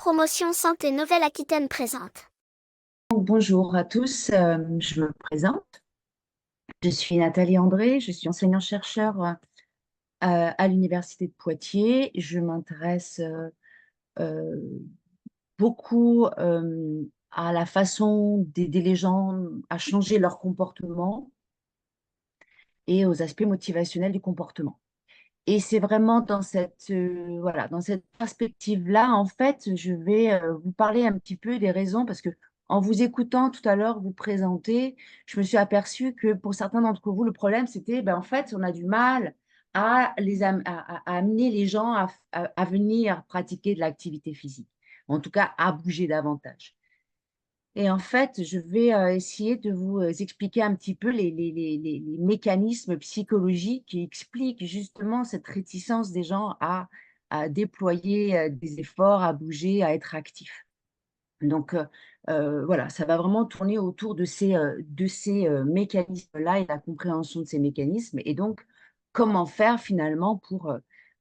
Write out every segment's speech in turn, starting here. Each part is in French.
Promotion Santé Nouvelle-Aquitaine présente. Bonjour à tous, je me présente. Je suis Nathalie André, je suis enseignant-chercheur à l'Université de Poitiers. Je m'intéresse euh, beaucoup à la façon d'aider les gens à changer leur comportement et aux aspects motivationnels du comportement. Et c'est vraiment dans voilà, dans cette perspective-là, en fait, je vais vous parler un petit peu des raisons, parce que en vous écoutant tout à l'heure vous présenter, je me suis aperçue que pour certains d'entre vous, le problème, c'était, en fait, on a du mal à amener les gens à venir pratiquer de l'activité physique, en tout cas à bouger davantage. Et en fait, je vais essayer de vous expliquer un petit peu les mécanismes psychologiques qui expliquent justement cette réticence des gens à déployer des efforts, à bouger, à être actifs. Donc, voilà, ça va vraiment tourner autour de ces mécanismes-là et la compréhension de ces mécanismes. Et donc, comment faire finalement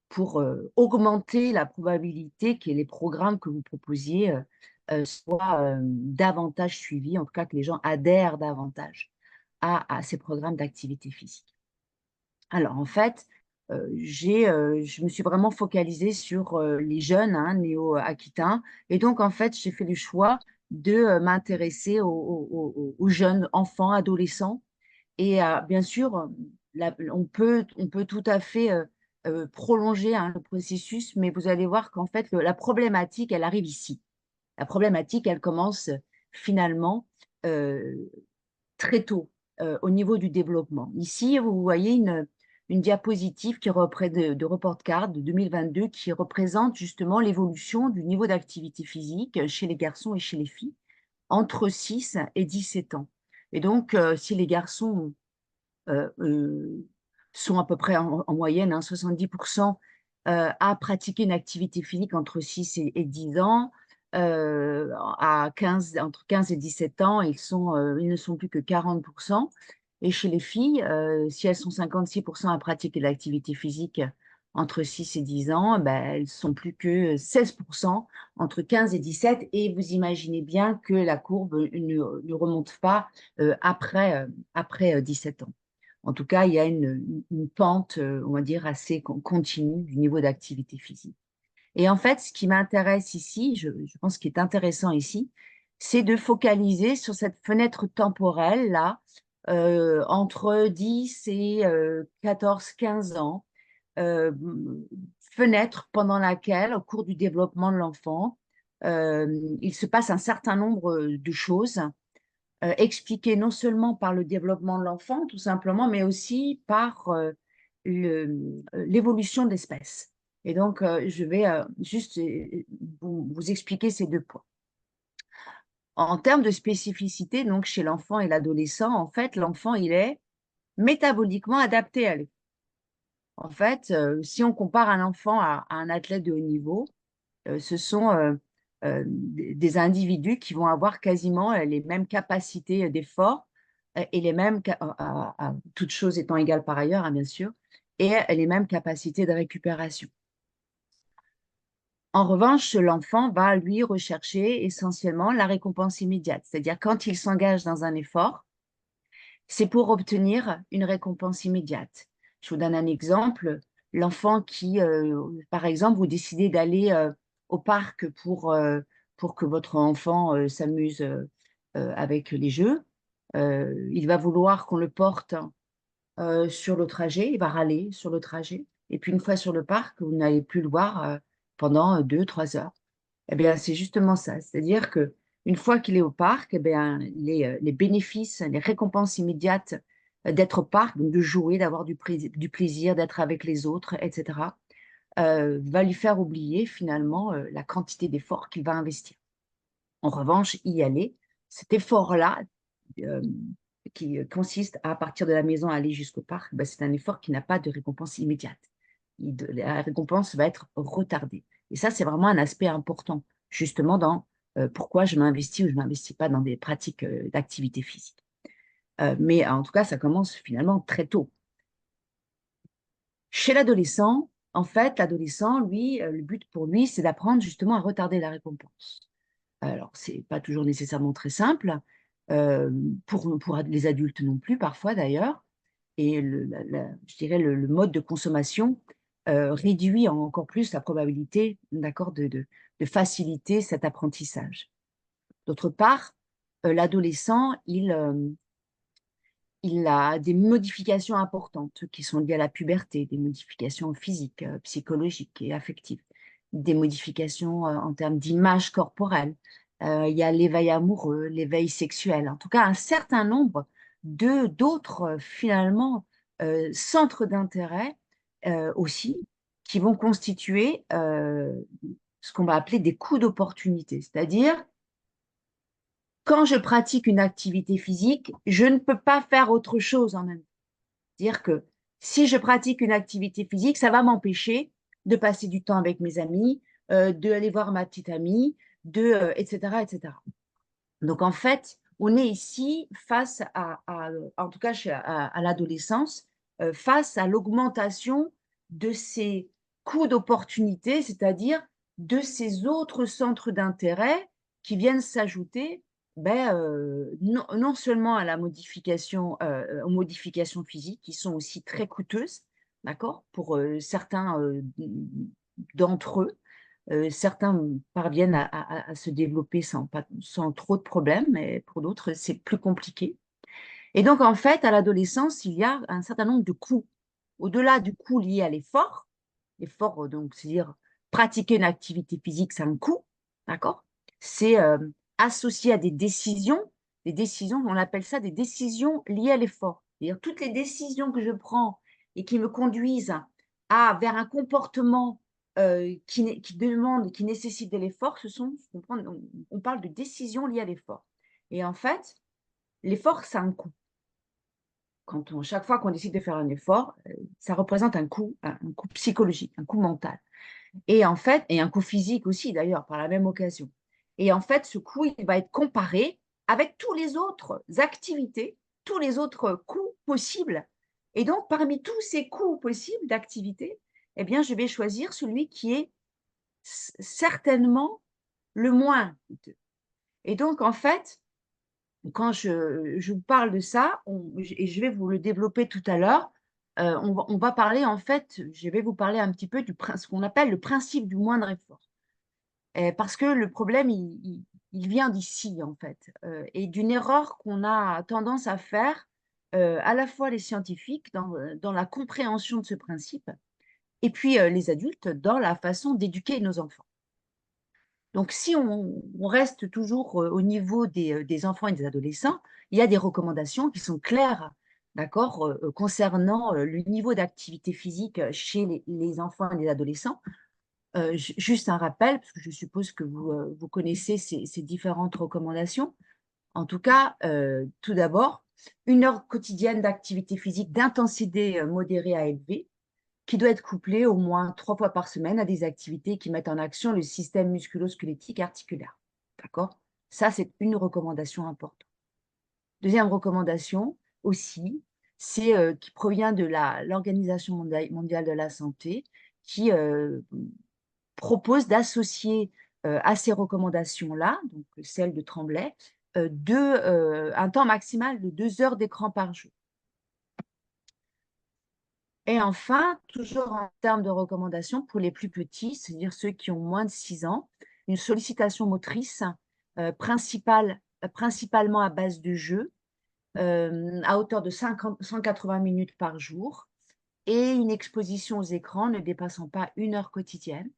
pour augmenter la probabilité que les programmes que vous proposiez soient davantage suivis, en tout cas que les gens adhèrent davantage à ces programmes d'activité physique. Alors, en fait, je me suis vraiment focalisée sur les jeunes néo-aquitains. Et donc, en fait, j'ai fait le choix de m'intéresser aux jeunes enfants, adolescents. Et bien sûr, on peut tout à fait prolonger le processus, mais vous allez voir qu'en fait, la problématique, elle arrive ici. La problématique, elle commence finalement euh, très tôt au niveau du développement. Ici, vous voyez une diapositive de Report Card de 2022 qui représente justement l'évolution du niveau d'activité physique chez les garçons et chez les filles entre 6 et 17 ans. Et donc, si les garçons euh, euh, sont à peu près en moyenne 70% à pratiquer une activité physique entre 6 et 10 ans, entre 15 et 17 ans, ils ne sont plus que 40%. Et chez les filles, si elles sont 56% à pratiquer l'activité physique entre 6 et 10 ans, elles sont plus que 16% entre 15 et 17. Et vous imaginez bien que la courbe ne remonte pas après 17 ans. En tout cas, il y a une pente, on va dire, assez continue du niveau d'activité physique. Et en fait, ce qui m'intéresse ici, je pense qu'il est intéressant ici, c'est de focaliser sur cette fenêtre temporelle là, entre 10 et 14-15 ans, euh, fenêtre pendant laquelle, au cours du développement de l'enfant, il se passe un certain nombre de choses expliquées non seulement par le développement de l'enfant, tout simplement, mais aussi par l'évolution de l'espèce. Et donc, je vais juste vous expliquer ces deux points. En termes de spécificité, donc chez l'enfant et l'adolescent, en fait, l'enfant, il est métaboliquement adapté à lui. En fait, si on compare un enfant à un athlète de haut niveau, ce sont des individus qui vont avoir quasiment les mêmes capacités d'effort et les mêmes, toutes choses étant égales par ailleurs, bien sûr, et les mêmes capacités de récupération. En revanche, l'enfant va, lui, rechercher essentiellement la récompense immédiate, c'est-à-dire quand il s'engage dans un effort, c'est pour obtenir une récompense immédiate. Je vous donne un exemple. L'enfant qui, par exemple, vous décidez d'aller au parc pour que votre enfant s'amuse avec les jeux. Il va vouloir qu'on le porte sur le trajet, il va râler sur le trajet. Et puis une fois sur le parc, vous n'allez plus le voir pendant 2, 3 heures. Eh bien, c'est justement ça. C'est-à-dire que une fois qu'il est au parc, eh bien, les bénéfices, les récompenses immédiates d'être au parc, donc de jouer, d'avoir du plaisir, d'être avec les autres, etc., va lui faire oublier finalement la quantité d'efforts qu'il va investir. En revanche, y aller, cet effort-là, euh, qui consiste à partir de la maison à aller jusqu'au parc, ben, c'est un effort qui n'a pas de récompense immédiate. La récompense va être retardée. Et ça, c'est vraiment un aspect important, justement, dans pourquoi je m'investis ou je ne m'investis pas dans des pratiques d'activité physique. Mais en tout cas, ça commence finalement très tôt. Chez l'adolescent, en fait, l'adolescent, lui, le but pour lui, c'est d'apprendre justement à retarder la récompense. Alors, c'est pas toujours nécessairement très simple, euh, pour les adultes non plus, parfois d'ailleurs. Et je dirais le mode de consommation réduit encore plus la probabilité, d'accord, de faciliter cet apprentissage. D'autre part, l'adolescent, il a des modifications importantes qui sont liées à la puberté, des modifications physiques, psychologiques et affectives, des modifications en termes d'image corporelle. Il y a l'éveil amoureux, l'éveil sexuel, en tout cas un certain nombre d'autres finalement centres d'intérêt aussi qui vont constituer ce qu'on va appeler des coûts d'opportunité, c'est-à-dire quand je pratique une activité physique, je ne peux pas faire autre chose en même temps. C'est-à-dire que si je pratique une activité physique, ça va m'empêcher de passer du temps avec mes amis, d'aller voir ma petite amie, etc., etc. Donc en fait, on est ici face en tout cas à l'adolescence, face à l'augmentation de ces coûts d'opportunité, c'est-à-dire de ces autres centres d'intérêt qui viennent s'ajouter non seulement à la modification, aux modifications physiques qui sont aussi très coûteuses, d'accord, pour certains d'entre eux, certains parviennent à se développer sans trop de problèmes, mais pour d'autres, c'est plus compliqué. Et donc, en fait, à l'adolescence, il y a un certain nombre de coûts. Au-delà du coût lié à l'effort, donc, c'est-à-dire pratiquer une activité physique, c'est un coût, d'accord? C'est associé à des décisions, on appelle ça des décisions liées à l'effort. C'est-à-dire toutes les décisions que je prends et qui me conduisent vers un comportement qui demande, qui nécessite de l'effort, on parle de décisions liées à l'effort. Et en fait, l'effort, ça a un coût. Chaque fois qu'on décide de faire un effort, ça représente un coût psychologique, un coût mental. Et en fait, et un coût physique aussi d'ailleurs, par la même occasion. Et en fait, ce coût, il va être comparé avec tous les autres activités, tous les autres coûts possibles. Et donc, parmi tous ces coûts possibles d'activité, eh bien, je vais choisir celui qui est certainement le moins coûteux. Et donc, en fait, quand je vous parle de ça, et je vais vous le développer tout à l'heure, on va parler, en fait, je vais vous parler un petit peu ce qu'on appelle le principe du moindre effort. Parce que le problème, il vient d'ici, en fait, et d'une erreur qu'on a tendance à faire, à la fois les scientifiques dans la compréhension de ce principe, et puis les adultes dans la façon d'éduquer nos enfants. Donc, si on reste toujours au niveau des enfants et des adolescents, il y a des recommandations qui sont claires, d'accord, concernant le niveau d'activité physique chez les enfants et les adolescents. Juste un rappel, parce que je suppose que vous connaissez ces différentes recommandations. En tout cas, tout d'abord, 1 heure quotidienne d'activité physique d'intensité modérée à élevée, qui doit être couplée au moins 3 fois par semaine à des activités qui mettent en action le système musculo-squelettique articulaire. D'accord? Ça, c'est une recommandation importante. Deuxième recommandation aussi, c'est qui provient de l'Organisation mondiale de la santé, qui propose d'associer à ces recommandations-là, donc celles de Tremblay, un temps maximal de 2 heures d'écran par jour. Et enfin, toujours en termes de recommandations pour les plus petits, c'est-à-dire ceux qui ont moins de 6 ans, une sollicitation motrice principalement à base de jeux, à hauteur de 180 minutes par jour, et une exposition aux écrans ne dépassant pas 1 heure quotidienne,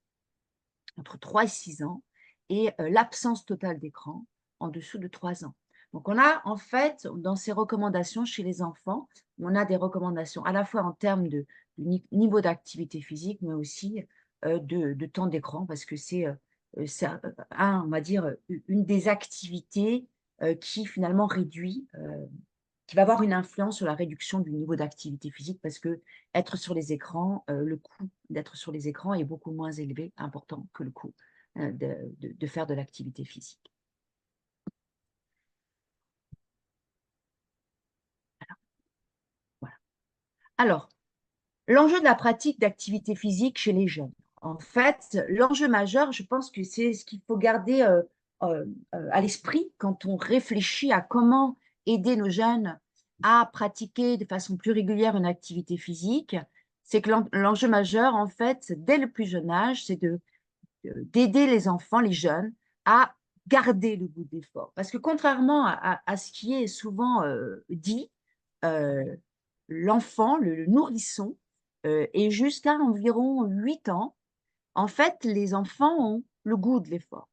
entre 3 et 6 ans, et l'absence totale d'écran en dessous de 3 ans. Donc, on a en fait, dans ces recommandations chez les enfants, on a des recommandations à la fois en termes de niveau d'activité physique, mais aussi de temps d'écran, parce que c'est, on va dire, une des activités qui finalement qui va avoir une influence sur la réduction du niveau d'activité physique, parce que être sur les écrans, le coût d'être sur les écrans est beaucoup moins important que le coût de faire de l'activité physique. Voilà. Alors, L'enjeu de la pratique d'activité physique chez les jeunes. En fait, l'enjeu majeur, je pense que c'est ce qu'il faut garder euh, à l'esprit quand on réfléchit à comment aider nos jeunes à pratiquer de façon plus régulière une activité physique. C'est que l'enjeu majeur, en fait, dès le plus jeune âge, c'est d'aider les enfants, les jeunes, à garder le goût de l'effort. Parce que contrairement à ce qui est souvent dit, euh, l'enfant, le nourrisson, et jusqu'à environ 8 ans, en fait, les enfants ont le goût de l'effort.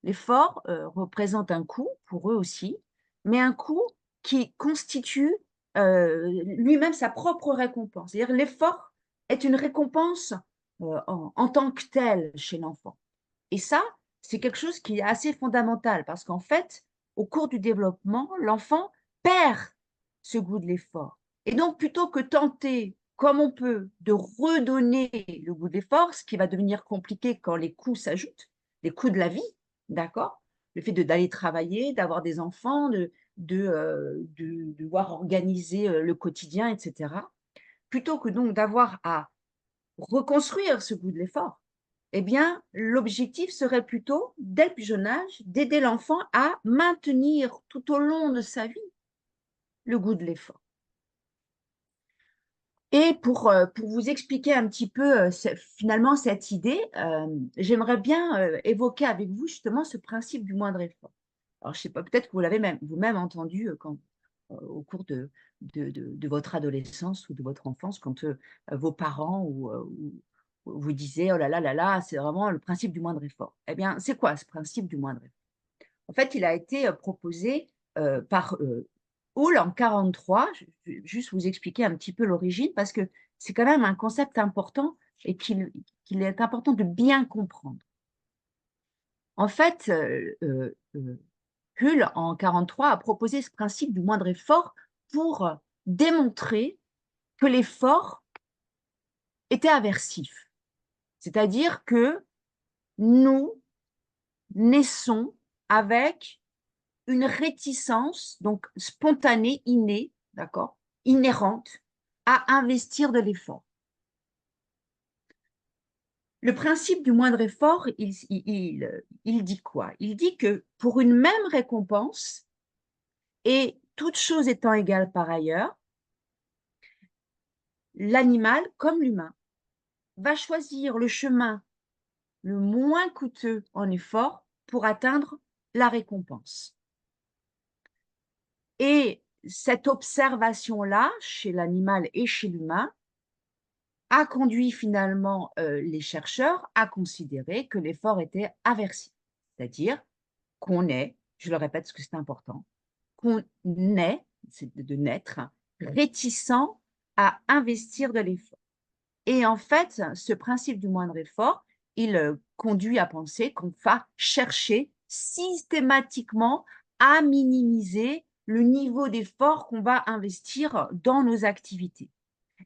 L'effort représente un coût pour eux aussi, mais un coût qui constitue lui-même sa propre récompense. C'est-à-dire l'effort est une récompense en tant que telle chez l'enfant. Et ça, c'est quelque chose qui est assez fondamental parce qu'en fait, au cours du développement, l'enfant perd ce goût de l'effort. Et donc, plutôt que tenter, comme on peut, de redonner le goût de l'effort, ce qui va devenir compliqué quand les coûts s'ajoutent, les coûts de la vie, d'accord? Le fait d'aller travailler, d'avoir des enfants, de devoir organiser le quotidien, etc. Plutôt que donc d'avoir à reconstruire ce goût de l'effort, eh bien, l'objectif serait plutôt, dès le plus jeune âge, d'aider l'enfant à maintenir tout au long de sa vie le goût de l'effort. Et pour vous expliquer un petit peu finalement cette idée, j'aimerais bien évoquer avec vous justement ce principe du moindre effort. Alors, je ne sais pas, peut-être que vous l'avez même vous-même entendu au cours de votre adolescence ou de votre enfance, quand vos parents ou vous disaient, oh là là, c'est vraiment le principe du moindre effort. Eh bien, c'est quoi ce principe du moindre effort? En fait, il a été proposé par Hull en 43. Je vais juste vous expliquer un petit peu l'origine parce que c'est quand même un concept important et qu'il est important de bien comprendre. En fait, Hull en 43 a proposé ce principe du moindre effort pour démontrer que l'effort était aversif. C'est-à-dire que nous naissons avec une réticence, donc spontanée, innée, d'accord, inhérente, à investir de l'effort. Le principe du moindre effort, il dit quoi? Il dit que pour une même récompense, et toutes choses étant égales par ailleurs, l'animal, comme l'humain, va choisir le chemin le moins coûteux en effort pour atteindre la récompense. Et cette observation-là, chez l'animal et chez l'humain, a conduit finalement les chercheurs à considérer que l'effort était aversif, c'est-à-dire qu'on est, je le répète parce que c'est important, qu'on est, c'est de naître, réticent à investir de l'effort. Et en fait, ce principe du moindre effort, il conduit à penser qu'on va chercher systématiquement à minimiser le niveau d'effort qu'on va investir dans nos activités.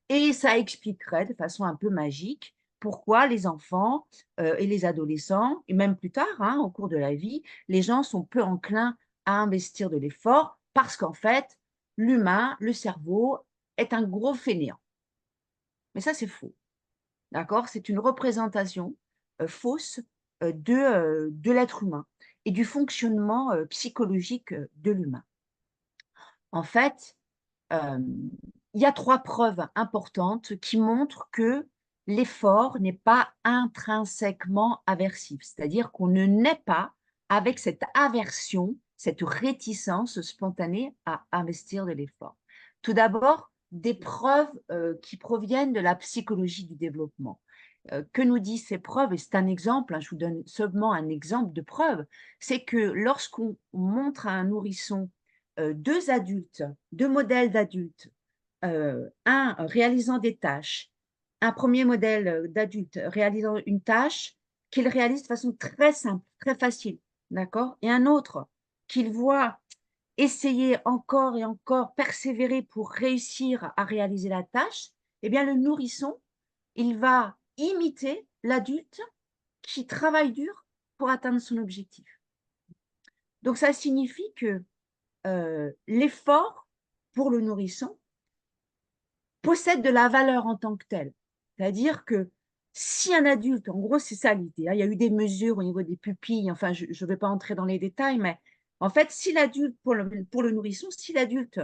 Et ça expliquerait de façon un peu magique pourquoi les enfants et les adolescents, et même plus tard, hein, au cours de la vie, les gens sont peu enclins à investir de l'effort parce qu'en fait, l'humain, le cerveau, est un gros fainéant. Mais ça, c'est faux. D'accord? C'est une représentation fausse de l'être humain et du fonctionnement psychologique de l'humain. En fait, il y a 3 preuves importantes qui montrent que l'effort n'est pas intrinsèquement aversif, c'est-à-dire qu'on ne naît pas avec cette aversion, cette réticence spontanée à investir de l'effort. Tout d'abord, des preuves qui proviennent de la psychologie du développement. Que nous disent ces preuves? Et c'est un exemple, hein, je vous donne seulement un exemple de preuve, c'est que lorsqu'on montre à un nourrisson 2 adultes, 2 modèles d'adultes, un réalisant des tâches, un premier modèle d'adulte réalisant une tâche qu'il réalise de façon très simple, très facile, d'accord? Et un autre qu'il voit essayer encore et encore, persévérer pour réussir à réaliser la tâche, eh bien le nourrisson, il va imiter l'adulte qui travaille dur pour atteindre son objectif. Donc ça signifie que l'effort pour le nourrisson possède de la valeur en tant que telle. C'est-à-dire que si un adulte, en gros, c'est ça l'idée, hein, il y a eu des mesures au niveau des pupilles, enfin, je ne vais pas entrer dans les détails, mais en fait, si l'adulte, pour le nourrisson, si l'adulte,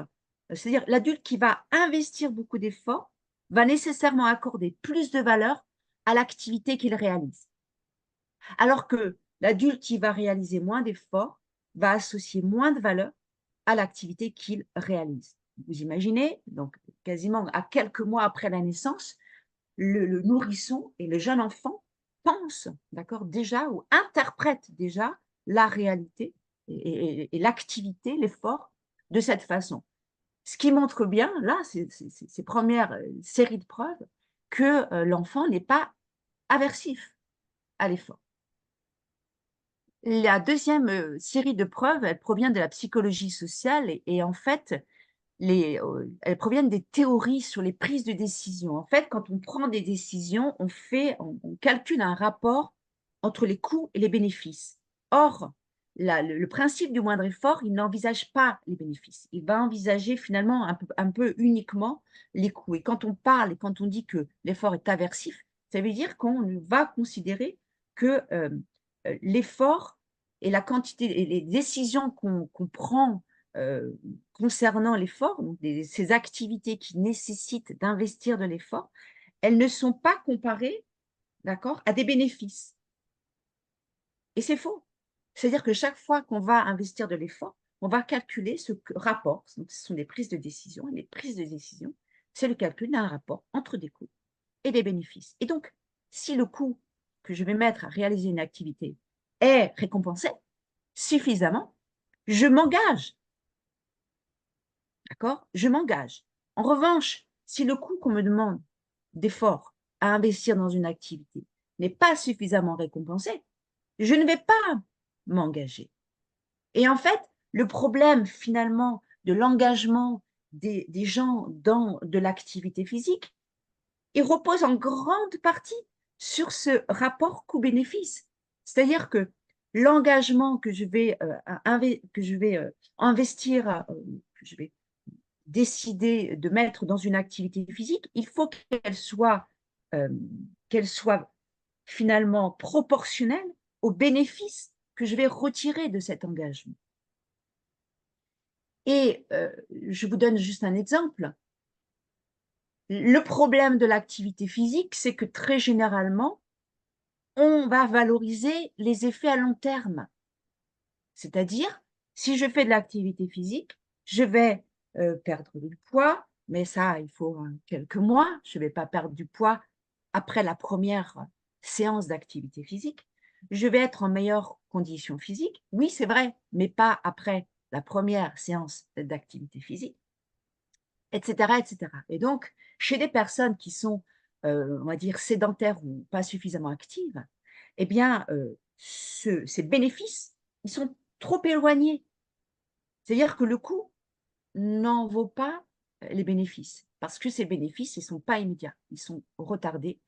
c'est-à-dire l'adulte qui va investir beaucoup d'efforts, va nécessairement accorder plus de valeur à l'activité qu'il réalise. Alors que l'adulte qui va réaliser moins d'efforts va associer moins de valeur à l'activité qu'il réalise. Vous imaginez, donc quasiment à quelques mois après la naissance, le nourrisson et le jeune enfant pensent, d'accord, déjà ou interprètent déjà la réalité et l'activité, l'effort de cette façon. Ce qui montre bien, là, ces premières séries de preuves, que l'enfant n'est pas aversif à l'effort. La deuxième série de preuves, elle provient de la psychologie sociale et en fait, elles proviennent des théories sur les prises de décision. En fait, quand on prend des décisions, on calcule un rapport entre les coûts et les bénéfices. Or, le principe du moindre effort, il n'envisage pas les bénéfices. Il va envisager finalement un peu uniquement les coûts. Et quand on parle et quand on dit que l'effort est aversif, ça veut dire qu'on va considérer que l'effort et la quantité et les décisions qu'on prend concernant l'effort, donc ces activités qui nécessitent d'investir de l'effort, elles ne sont pas comparées, d'accord, à des bénéfices. Et c'est faux. C'est-à-dire que chaque fois qu'on va investir de l'effort, on va calculer ce rapport. Donc, ce sont des prises de décision. Et les prises de décision, c'est le calcul d'un rapport entre des coûts et des bénéfices. Et donc, si le coût que je vais mettre à réaliser une activité est récompensé suffisamment, je m'engage. D'accord? Je m'engage. En revanche, si le coût qu'on me demande d'effort à investir dans une activité n'est pas suffisamment récompensé, je ne vais pas m'engager. Et en fait, le problème finalement de l'engagement des gens dans de l'activité physique, il repose en grande partie sur ce rapport coût-bénéfice. C'est-à-dire que l'engagement que je vais, investir, que je vais décider de mettre dans une activité physique, il faut euh, qu'elle soit finalement proportionnelle aux bénéfices que je vais retirer de cet engagement. Et je vous donne juste un exemple. Le problème de l'activité physique, c'est que très généralement, on va valoriser les effets à long terme. C'est-à-dire, si je fais de l'activité physique, je vais perdre du poids, mais ça, il faut quelques mois. Je ne vais pas perdre du poids après la première séance d'activité physique. Je vais être en meilleure condition physique. Oui, c'est vrai, mais pas après la première séance d'activité physique, etc., etc. Et donc, chez des personnes qui sont, on va dire, sédentaires ou pas suffisamment actives, eh bien, ces bénéfices, ils sont trop éloignés. C'est-à-dire que le coût n'en vaut pas les bénéfices, parce que ces bénéfices, ils ne sont pas immédiats, ils sont retardés,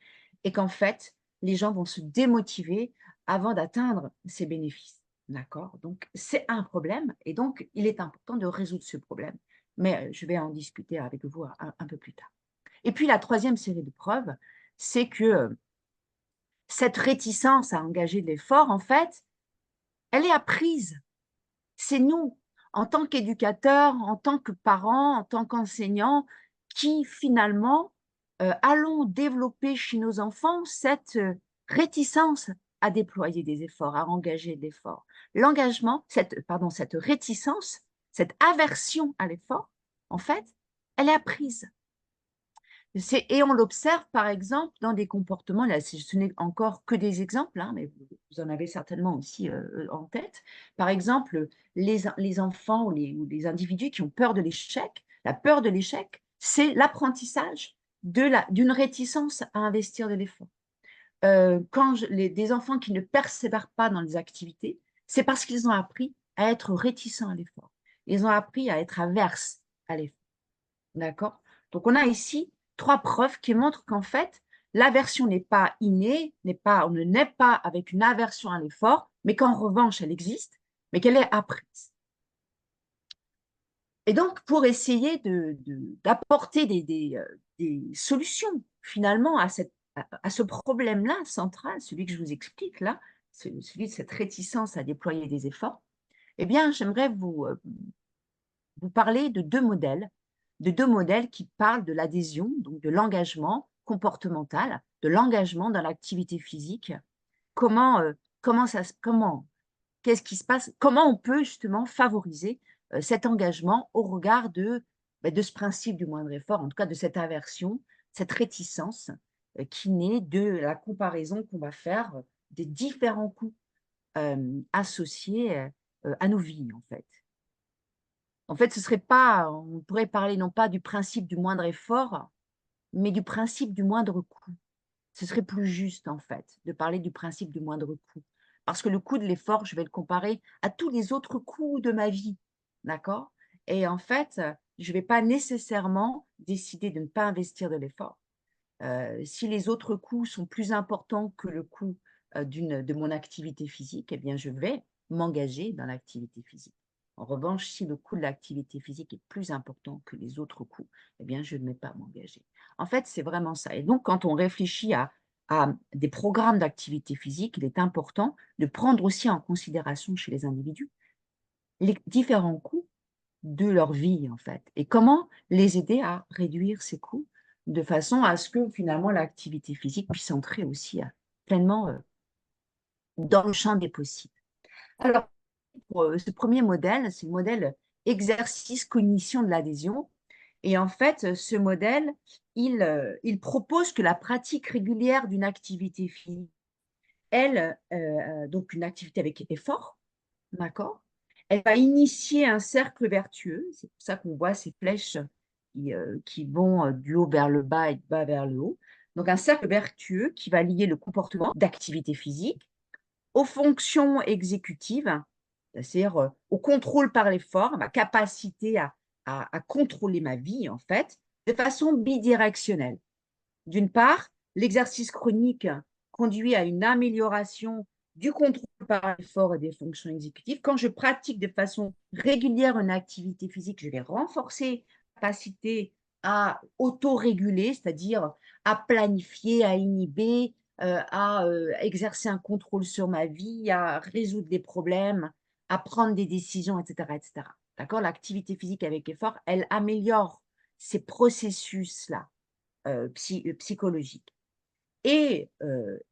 et qu'en fait, les gens vont se démotiver avant d'atteindre ces bénéfices. D'accord? Donc, c'est un problème, et donc, il est important de résoudre ce problème. Mais je vais en discuter avec vous un peu plus tard. Et puis, la troisième série de preuves, c'est que cette réticence à engager de l'effort, en fait, elle est apprise. C'est nous, en tant qu'éducateurs, en tant que parents, en tant qu'enseignants, qui finalement allons développer chez nos enfants cette réticence à déployer des efforts, à engager des efforts. L'engagement, cette réticence, cette aversion à l'effort, en fait, elle est apprise. Et on l'observe, par exemple, dans des comportements, là, ce n'est encore que des exemples, hein, mais vous en avez certainement aussi en tête. Par exemple, les enfants ou les individus qui ont peur de l'échec, la peur de l'échec, c'est l'apprentissage d'une réticence à investir de l'effort. Des enfants qui ne persévèrent pas dans les activités, c'est parce qu'ils ont appris à être réticents à l'effort. Ils ont appris à être averses à l'effort. D'accord? Donc, on a ici 3 preuves qui montrent qu'en fait, l'aversion n'est pas innée, on ne naît pas avec une aversion à l'effort, mais qu'en revanche, elle existe, mais qu'elle est apprise. Et donc, pour essayer d'apporter des solutions finalement à ce problème-là central, celui que je vous explique là, celui de cette réticence à déployer des efforts, eh bien, j'aimerais vous parler de deux modèles qui parlent de l'adhésion, donc de l'engagement comportemental, de l'engagement dans l'activité physique. Comment, qu'est-ce qui se passe? Comment on peut justement favoriser cet engagement au regard de ce principe du moindre effort, en tout cas de cette aversion, cette réticence qui naît de la comparaison qu'on va faire des différents coûts associés à nos vies, en fait. En fait, ce serait pas, on pourrait parler non pas du principe du moindre effort, mais du principe du moindre coût. Ce serait plus juste, en fait, de parler du principe du moindre coût. Parce que le coût de l'effort, je vais le comparer à tous les autres coûts de ma vie, d'accord? Et en fait, je ne vais pas nécessairement décider de ne pas investir de l'effort. Si les autres coûts sont plus importants que le coût de mon activité physique, eh bien, je vais m'engager dans l'activité physique. En revanche, si le coût de l'activité physique est plus important que les autres coûts, eh bien, je ne vais pas m'engager. En fait, c'est vraiment ça. Et donc, quand on réfléchit à des programmes d'activité physique, il est important de prendre aussi en considération chez les individus les différents coûts de leur vie, en fait, et comment les aider à réduire ces coûts de façon à ce que finalement l'activité physique puisse entrer aussi pleinement dans le champ des possibles. Alors, pour ce premier modèle, c'est le modèle exercice cognition de l'adhésion. Et en fait, ce modèle, il propose que la pratique régulière d'une activité physique, elle, donc une activité avec effort, d'accord, elle va initier un cercle vertueux. C'est pour ça qu'on voit ces flèches qui vont du haut vers le bas et du bas vers le haut. Donc, un cercle vertueux qui va lier le comportement d'activité physique aux fonctions exécutives, c'est-à-dire au contrôle par l'effort, ma capacité à contrôler ma vie, en fait, de façon bidirectionnelle. D'une part, l'exercice chronique conduit à une amélioration du contrôle par l'effort et des fonctions exécutives. Quand je pratique de façon régulière une activité physique, je vais renforcer la capacité à autoréguler, c'est-à-dire à planifier, à inhiber, à exercer un contrôle sur ma vie, à résoudre des problèmes, à prendre des décisions, etc., etc. D'accord? L'activité physique avec effort, elle améliore ces processus-là psychologique. Et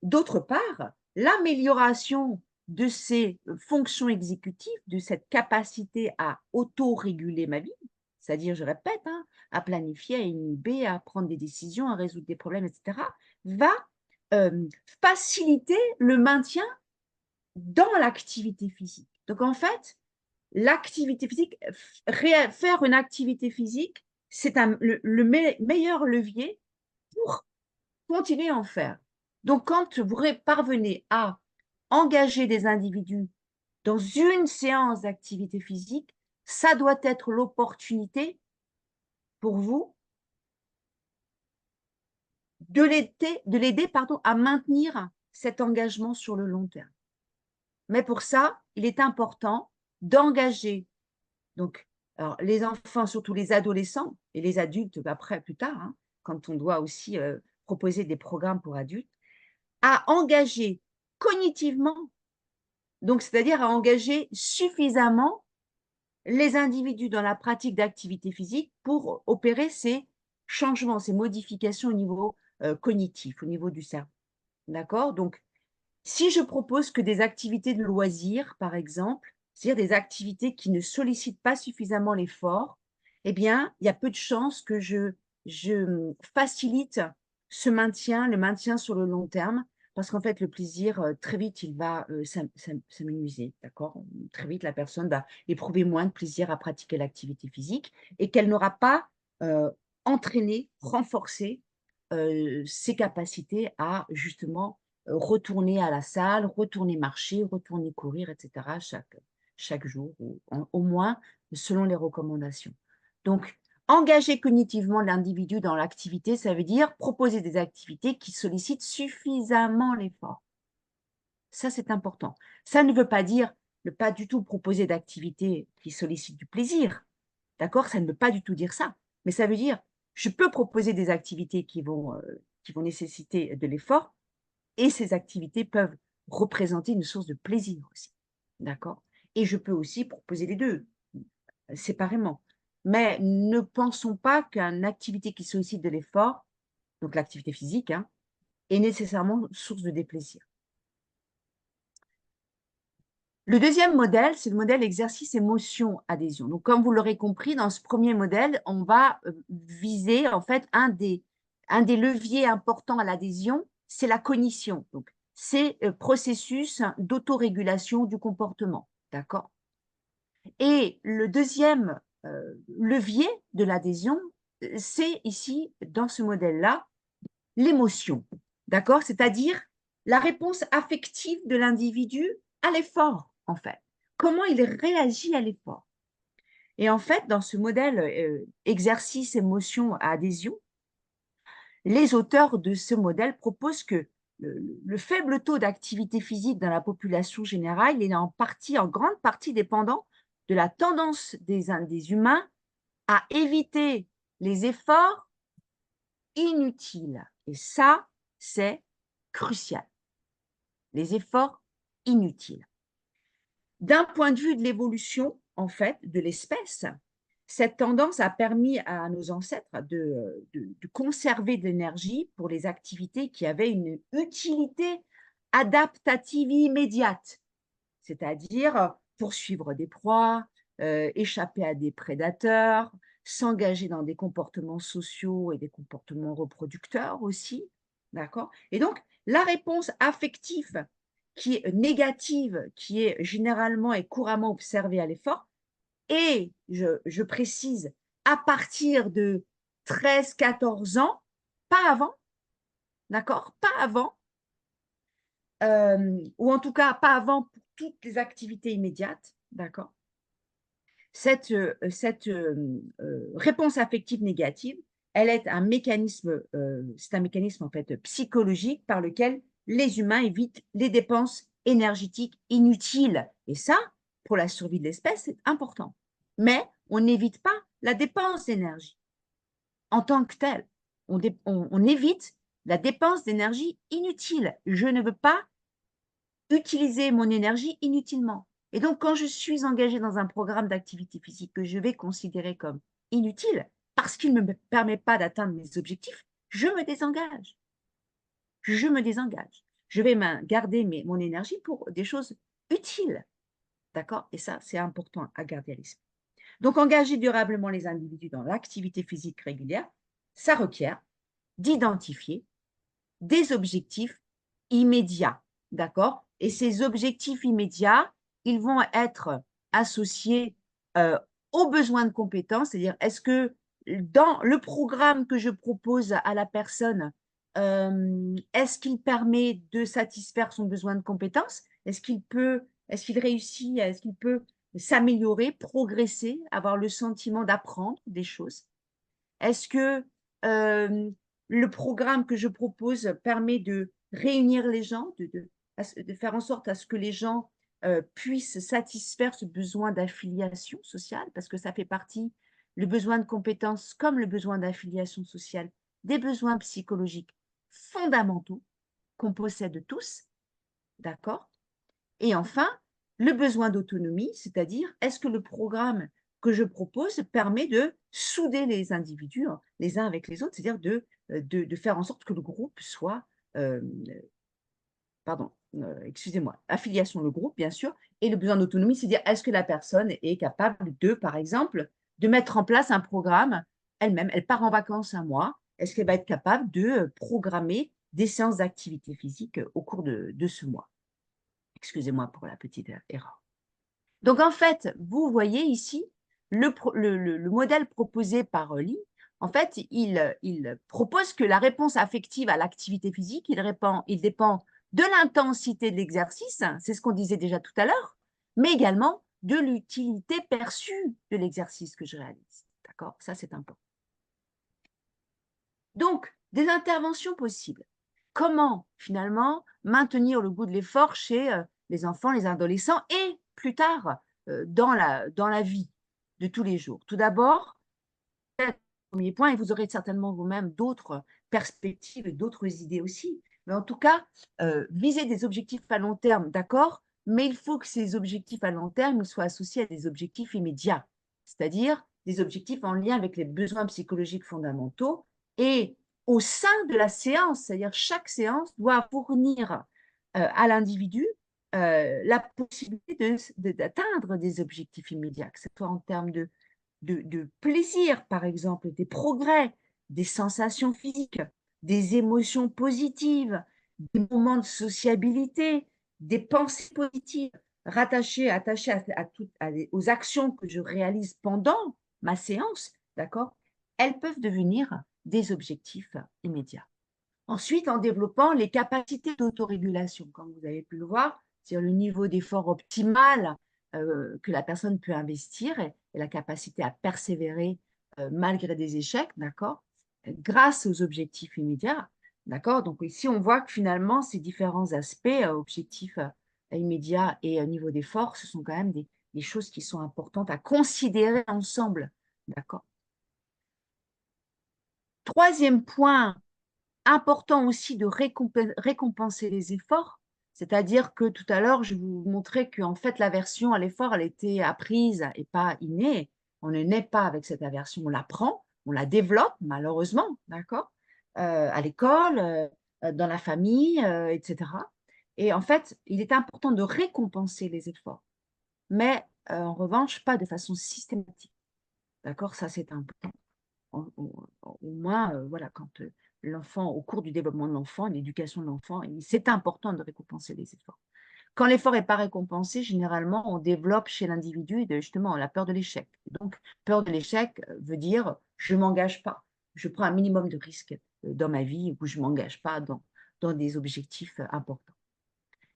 d'autre part, l'amélioration de ces fonctions exécutives, de cette capacité à auto-réguler ma vie, c'est-à-dire, je répète, hein, à planifier, à inhiber, à prendre des décisions, à résoudre des problèmes, etc., va faciliter le maintien dans l'activité physique. Donc, en fait, l'activité physique, faire une activité physique, c'est le meilleur levier pour continuez à en faire. Donc, quand vous parvenez à engager des individus dans une séance d'activité physique, ça doit être l'opportunité pour vous de l'aider à maintenir cet engagement sur le long terme. Mais pour ça, il est important d'engager donc alors, les enfants, surtout les adolescents et les adultes après, plus tard, hein, quand on doit aussi proposer des programmes pour adultes, à engager cognitivement, donc c'est-à-dire à engager suffisamment les individus dans la pratique d'activité physique pour opérer ces changements, ces modifications au niveau cognitif, au niveau du cerveau. D'accord? Donc, si je propose que des activités de loisirs, par exemple, c'est-à-dire des activités qui ne sollicitent pas suffisamment l'effort, eh bien, il y a peu de chances que je facilite le maintien sur le long terme, parce qu'en fait, le plaisir, très vite, il va s'amenuiser, d'accord? Très vite, la personne va éprouver moins de plaisir à pratiquer l'activité physique et qu'elle n'aura pas entraîné, renforcé ses capacités à justement retourner à la salle, retourner marcher, retourner courir, etc. chaque jour, ou au moins selon les recommandations. Donc, engager cognitivement l'individu dans l'activité, ça veut dire proposer des activités qui sollicitent suffisamment l'effort. Ça, c'est important. Ça ne veut pas dire ne pas du tout proposer d'activités qui sollicitent du plaisir, D'accord? Ça ne veut pas du tout dire ça, mais ça veut dire, je peux proposer des activités qui vont nécessiter de l'effort et ces activités peuvent représenter une source de plaisir aussi. D'accord? Et je peux aussi proposer les 2 séparément. Mais ne pensons pas qu'une activité qui sollicite de l'effort, donc l'activité physique, hein, est nécessairement source de déplaisir. Le deuxième modèle, c'est le modèle exercice, émotion, adhésion. Donc, comme vous l'aurez compris, dans ce premier modèle, on va viser en fait un des leviers importants à l'adhésion, c'est la cognition. Donc, c'est le processus d'autorégulation du comportement. D'accord? Et le deuxième levier de l'adhésion, c'est ici, dans ce modèle-là, l'émotion. D'accord? C'est-à-dire la réponse affective de l'individu à l'effort, en fait. Comment il réagit à l'effort. Et en fait, dans ce modèle exercice, émotion, adhésion, les auteurs de ce modèle proposent que le faible taux d'activité physique dans la population générale est en grande partie dépendant de la tendance des humains à éviter les efforts inutiles. Et ça, c'est crucial. Les efforts inutiles. D'un point de vue de l'évolution, en fait, de l'espèce, cette tendance a permis à nos ancêtres de conserver de l'énergie pour les activités qui avaient une utilité adaptative immédiate, c'est-à-dire poursuivre des proies, échapper à des prédateurs, s'engager dans des comportements sociaux et des comportements reproducteurs aussi, d'accord? Et donc, la réponse affective qui est négative, qui est généralement et couramment observée à l'effort, et je précise, à partir de 13-14 ans, pas avant, d'accord? Pas avant, ou en tout cas pas avant pour toutes les activités immédiates, d'accord? Cette réponse affective négative, elle est un mécanisme, c'est un mécanisme en fait psychologique par lequel les humains évitent les dépenses énergétiques inutiles. Et ça, pour la survie de l'espèce, c'est important. Mais on n'évite pas la dépense d'énergie en tant que telle. On évite la dépense d'énergie inutile. Je ne veux pas utiliser mon énergie inutilement. Et donc, quand je suis engagée dans un programme d'activité physique que je vais considérer comme inutile, parce qu'il ne me permet pas d'atteindre mes objectifs, je me désengage. Je me désengage. Je vais garder mon énergie pour des choses utiles. D'accord? Et ça, c'est important à garder à l'esprit. Donc, engager durablement les individus dans l'activité physique régulière, ça requiert d'identifier des objectifs immédiats. D'accord? Et ces objectifs immédiats, ils vont être associés aux besoins de compétences, c'est-à-dire est-ce que dans le programme que je propose à la personne, est-ce qu'il permet de satisfaire son besoin de compétences? Est-ce qu'il réussit, est-ce qu'il peut s'améliorer, progresser, avoir le sentiment d'apprendre des choses? Est-ce que le programme que je propose permet de réunir les gens, de faire en sorte à ce que les gens puissent satisfaire ce besoin d'affiliation sociale, parce que ça fait partie, le besoin de compétences comme le besoin d'affiliation sociale, des besoins psychologiques fondamentaux qu'on possède tous, d'accord? Et enfin, le besoin d'autonomie, c'est-à-dire est-ce que le programme que je propose permet de souder les individus les uns avec les autres, c'est-à-dire de faire en sorte que le groupe soit, pardon, excusez-moi, affiliation, le groupe, bien sûr, et le besoin d'autonomie, c'est-à-dire est-ce que la personne est capable de, par exemple, de mettre en place un programme elle-même, elle part en vacances un mois, est-ce qu'elle va être capable de programmer des séances d'activité physique au cours de ce mois? Excusez-moi pour la petite erreur. Donc, en fait, vous voyez ici le modèle proposé par Lee. En fait, il propose que la réponse affective à l'activité physique, il dépend de l'intensité de l'exercice, c'est ce qu'on disait déjà tout à l'heure, mais également de l'utilité perçue de l'exercice que je réalise. D'accord? Ça, c'est important. Donc, des interventions possibles. Comment, finalement, maintenir le goût de l'effort chez les enfants, les adolescents et plus tard dans la vie. de tous les jours. Tout d'abord, premier point, et vous aurez certainement vous-même d'autres perspectives et d'autres idées aussi. Mais en tout cas, viser des objectifs à long terme, d'accord, mais il faut que ces objectifs à long terme soient associés à des objectifs immédiats, c'est-à-dire des objectifs en lien avec les besoins psychologiques fondamentaux et au sein de la séance, c'est-à-dire chaque séance doit fournir à l'individu la possibilité d'atteindre des objectifs immédiats, que ce soit en termes de plaisir, par exemple, des progrès, des sensations physiques, des émotions positives, des moments de sociabilité, des pensées positives, attachées aux actions que je réalise pendant ma séance, d'accord, elles peuvent devenir des objectifs immédiats. Ensuite, en développant les capacités d'autorégulation, comme vous avez pu le voir, c'est le niveau d'effort optimal que la personne peut investir et la capacité à persévérer malgré des échecs, d'accord, grâce aux objectifs immédiats, d'accord. Donc ici, on voit que finalement, ces différents aspects, objectifs immédiats et niveau d'effort, ce sont quand même des choses qui sont importantes à considérer ensemble, d'accord. Troisième point, important aussi de récompenser les efforts, c'est-à-dire que tout à l'heure, je vous montrais qu'en fait, l'aversion à l'effort, elle était apprise et pas innée. On ne naît pas avec cette aversion, on l'apprend, on la développe malheureusement, d'accord, à l'école, dans la famille, etc. Et en fait, il est important de récompenser les efforts, mais en revanche, pas de façon systématique, d'accord, ça c'est important. Au moins, voilà, quand l'enfant, au cours du développement de l'enfant, l'éducation de l'enfant, c'est important de récompenser les efforts. Quand l'effort n'est pas récompensé, généralement, on développe chez l'individu justement la peur de l'échec. Donc, peur de l'échec veut dire je ne m'engage pas, je prends un minimum de risques dans ma vie ou je ne m'engage pas dans des objectifs importants.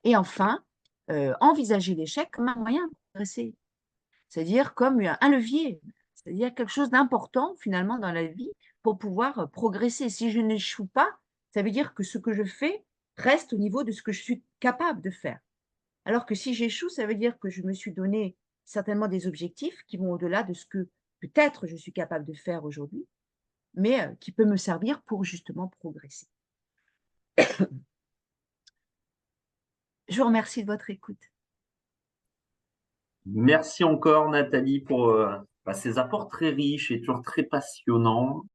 Et enfin, envisager l'échec comme un moyen de progresser, c'est-à-dire comme un levier, c'est-à-dire quelque chose d'important finalement dans la vie pour pouvoir progresser. Si je n'échoue pas, ça veut dire que ce que je fais reste au niveau de ce que je suis capable de faire. Alors que si j'échoue, ça veut dire que je me suis donné certainement des objectifs qui vont au-delà de ce que peut-être je suis capable de faire aujourd'hui, mais qui peut me servir pour justement progresser. Je vous remercie de votre écoute. Merci encore, Nathalie, pour ces apports très riches et toujours très passionnants.